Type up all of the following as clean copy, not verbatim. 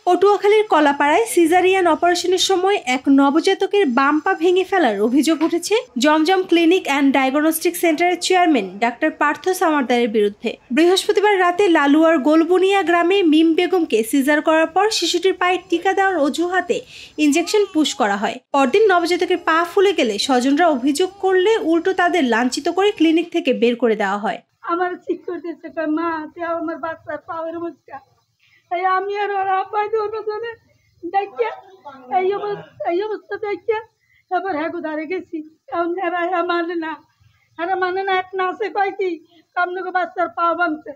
পটুয়াখালীর কলাপাড়ায় সিজারিয়ান অপারেশনের সময় এক নবজাতকের বাম পা ভেঙে ফেলার অভিযোগ উঠেছে জমজম ক্লিনিক অ্যান্ড ডায়াগনস্টিক সেন্টারের চেয়ারম্যান ডাক্তার পার্থ সামারদারের বিরুদ্ধে। বৃহস্পতিবার রাতে লালুয়ার গোলবুনিয়া গ্রামে মিম বেগমকে সিজার করার পর শিশুটির পায়ে টিকা দেওয়ার অজুহাতে ইনজেকশন পুশ করা হয়। পরদিন নবজাতকের পা ফুলে গেলে স্বজনরা অভিযোগ করলে উল্টো তাদের লাঞ্ছিত করে ক্লিনিক থেকে বের করে দেওয়া হয়। আমার ঠিক করতেছে মা, আমার বাচ্চার পাওয়ার মুচকা আমি আর ওর আব্বাই ওর দেখে এই অবস্থা দেখে তারপর হ্যাঁ ধারে গেছি। মানে না এক নাচে কয় কি আপনাকে বাচ্চার পা ভাঙছে।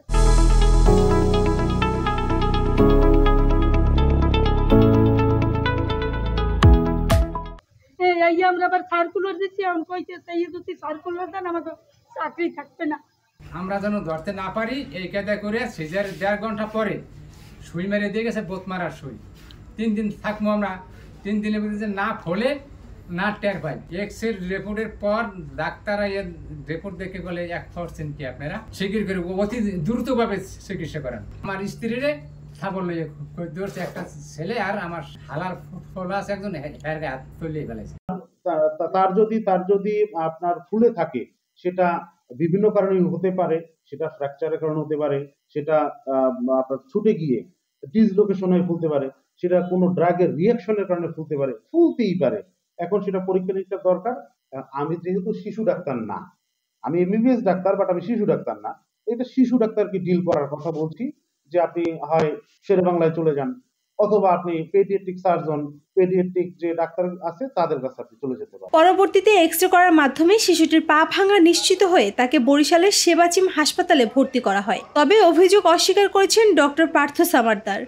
এই আমরা আবার সার্কুলার দিচ্ছি, আমি কইতেছে এই যদি সার্কুলার দেন আমাকে চাকরি থাকবে না। আমরা যেন ধরতে না পারি এই কায়দা করে সিজার 1.5 ঘন্টা পরে সুই মেরে দিয়ে গেছে, বোত মারার সুই। 3 দিন থাকবো আমরা, 3 দিনের মধ্যে না ফলে না টের পাই। এক্সের রিপোর্টের পর ডাক্তাররা রিপোর্ট দেখে বলে 1% কি আপনারা শিগগির করে অতি দ্রুতভাবে চিকিৎসা করেন। আমার স্ত্রীরে সাবল ধরছে একটা ছেলে আর আমার হালার ফল আছে একজন হাত তুলে ফেলেছে। তার যদি আপনার ফুলে থাকে সেটা বিভিন্ন কারণে হতে পারে, সেটা ফ্র্যাকচারের কারণে হতে পারে, সেটা আপনার ছুটে গিয়ে ডিসলোকেশন হয়ে ফুলতে পারে, সেটা কোনো ড্রাগের রিয়াকশনের কারণে ফুলতে পারে, ফুলতেই পারে। এখন সেটা পরীক্ষা নিরীক্ষা দরকার। আমি যেহেতু শিশু ডাক্তার না, আমি এমবিবিএস ডাক্তার, বাট আমি শিশু ডাক্তার না। এটা শিশু ডাক্তারকে ডিল করার কথা বলছি যে আপনি হয় শেরে বাংলায় চলে যান অথবা আপনি পেডিয়াট্রিক সার্জন, পেডিয়াট্রিক যে ডাক্তার আছে তাদের কাছে আপনি চলে যেতে পারেন। পরবর্তীতে এক্সরে করার মাধ্যমে শিশুটির পা ভাঙা নিশ্চিত হয়ে তাকে বরিশালের সেবাচিম হাসপাতালে ভর্তি করা হয়। তবে অভিযোগ অস্বীকার করেছেন ডক্টর পার্থ সামারদার।